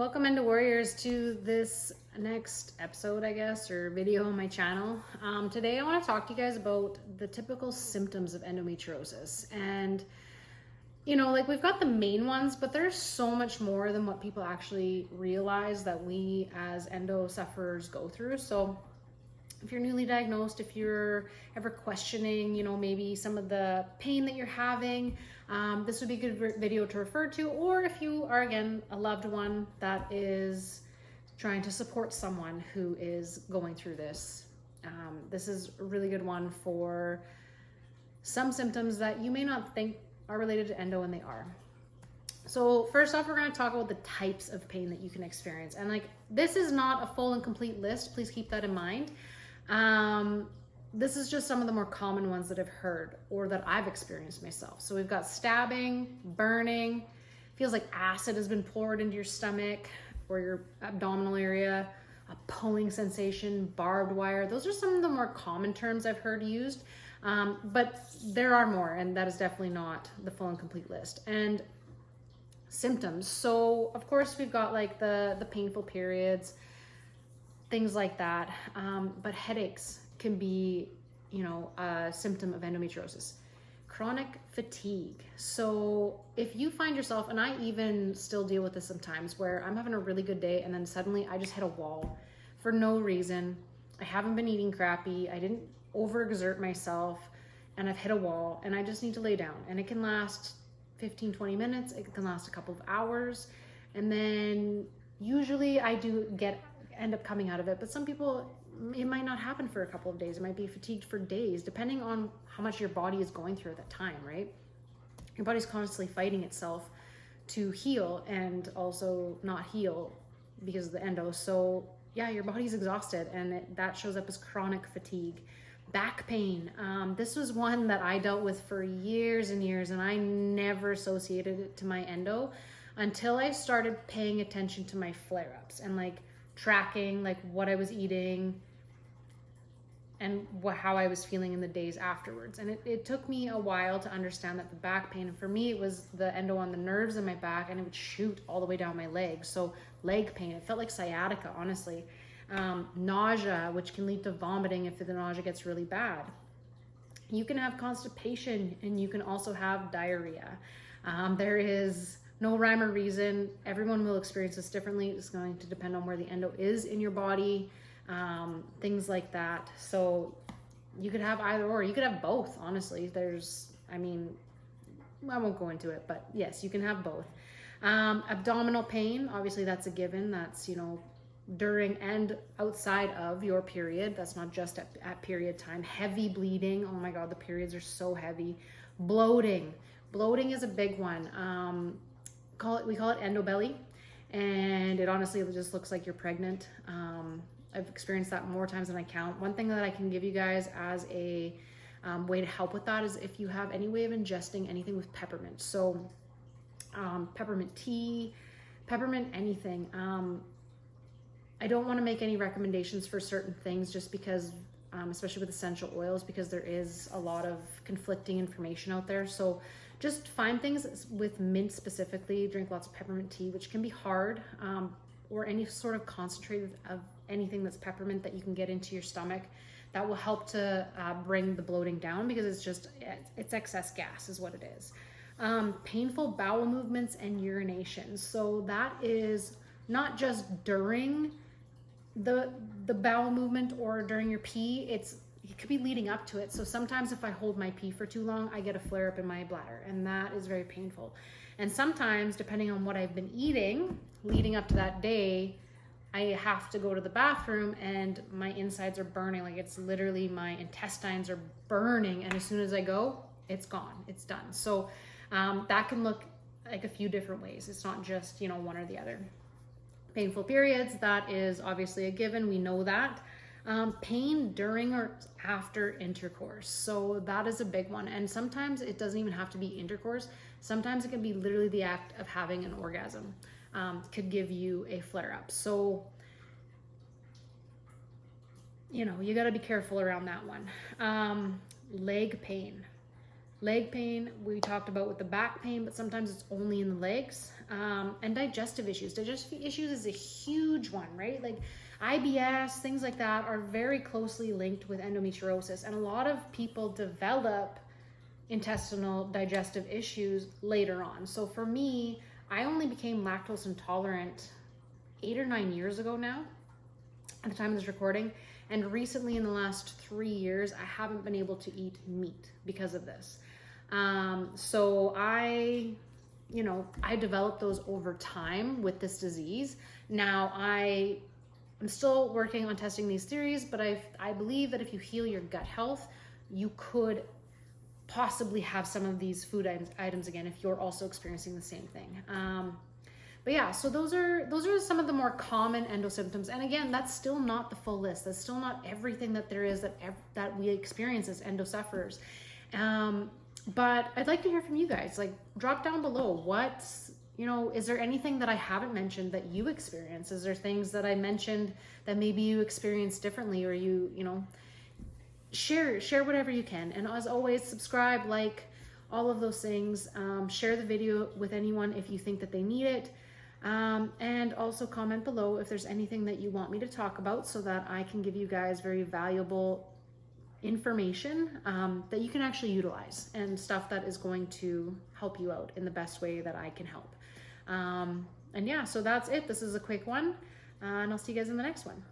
Welcome Endo Warriors to this next episode, I guess, or video on my channel. Today I want to talk to you guys about the typical symptoms of endometriosis. And, like we've got the main ones, but there's so much more than what people actually realize that we as endo sufferers go through. So if you're newly diagnosed, if you're ever questioning, maybe some of the pain that you're having, this would be a good video to refer to. Or if you are, again, a loved one that is trying to support someone who is going through this, this is a really good one for some symptoms that you may not think are related to endo, and they are. So first off, we're going to talk about the types of pain that you can experience. And this is not a full and complete list. Please keep that in mind. This is just some of the more common ones that I've heard or that I've experienced myself. So we've got stabbing, burning, feels like acid has been poured into your stomach or your abdominal area, a pulling sensation, barbed wire. Those are some of the more common terms I've heard used. But there are more, and that is definitely not the full and complete list. And symptoms. So of course we've got the painful periods, things like that. But headaches can be, a symptom of endometriosis. Chronic fatigue. So if you find yourself, and I even still deal with this sometimes, where I'm having a really good day and then suddenly I just hit a wall for no reason. I haven't been eating crappy. I didn't overexert myself, and I've hit a wall and I just need to lay down. And it can last 15, 20 minutes. It can last a couple of hours. And then usually I do end up coming out of it, but some people, it might not happen for a couple of days. It might be fatigued for days, depending on how much your body is going through at that time, right? Your body's constantly fighting itself to heal and also not heal because of the endo. So yeah, your body's exhausted, and that shows up as chronic fatigue. Back pain. This was one that I dealt with for years and years, and I never associated it to my endo until I started paying attention to my flare-ups and tracking what I was eating and how I was feeling in the days afterwards. And it took me a while to understand that the back pain, for me, it was the endo on the nerves in my back, and it would shoot all the way down my legs. So leg pain, it felt like sciatica, honestly. Nausea, which can lead to vomiting if the nausea gets really bad. You can have constipation, and you can also have diarrhea. There is no rhyme or reason. Everyone will experience this differently. It's going to depend on where the endo is in your body, things like that. So you could have either or. You could have both, honestly. I won't go into it, but yes, you can have both. Abdominal pain, obviously that's a given. That's, during and outside of your period. That's not just at period time. Heavy bleeding. Oh my God, the periods are so heavy. Bloating. Bloating is a big one. We call it endobelly, and it honestly just looks like you're pregnant. I've experienced that more times than I count. One thing that I can give you guys as a way to help with that is if you have any way of ingesting anything with peppermint. So peppermint tea, peppermint anything. I don't want to make any recommendations for certain things just because, especially with essential oils, because there is a lot of conflicting information out there. So just find things with mint specifically, drink lots of peppermint tea, which can be hard, or any sort of concentrate of anything that's peppermint that you can get into your stomach. That will help to bring the bloating down, because it's excess gas is what it is. Painful bowel movements and urination. So that is not just during the bowel movement or during your pee, it could be leading up to it. So sometimes if I hold my pee for too long, I get a flare up in my bladder, and that is very painful. And sometimes, depending on what I've been eating leading up to that day, I have to go to the bathroom and my insides are burning. It's literally my intestines are burning, and as soon as I go, it's gone, it's done. So that can look like a few different ways. It's not just, one or the other. Painful periods, that is obviously a given. We know that. Pain during or after intercourse. So that is a big one. And sometimes it doesn't even have to be intercourse. Sometimes it can be literally the act of having an orgasm. Could give you a flare-up. So, you got to be careful around that one. Leg pain. Leg pain, we talked about with the back pain, but sometimes it's only in the legs. And digestive issues. Digestive issues is a huge one, right? Like IBS, things like that are very closely linked with endometriosis. And a lot of people develop intestinal digestive issues later on. So for me, I only became lactose intolerant 8 or 9 years ago now, at the time of this recording. And recently in the last 3 years, I haven't been able to eat meat because of this. So I developed those over time with this disease. Now I'm still working on testing these theories, but I believe that if you heal your gut health, you could possibly have some of these food items again if you're also experiencing the same thing. But yeah, so those are some of the more common endo symptoms. And again, that's still not the full list. That's still not everything that there is that we experience as endo sufferers. But I'd like to hear from you guys. Like, drop down below. Is there anything that I haven't mentioned that you experience? Is there things that I mentioned that maybe you experience differently, or share whatever you can. And as always, subscribe, like, all of those things. Share the video with anyone if you think that they need it. And also comment below if there's anything that you want me to talk about, so that I can give you guys very valuable information that you can actually utilize, and stuff that is going to help you out in the best way that I can help. And yeah, so that's it. This is a quick one, and I'll see you guys in the next one.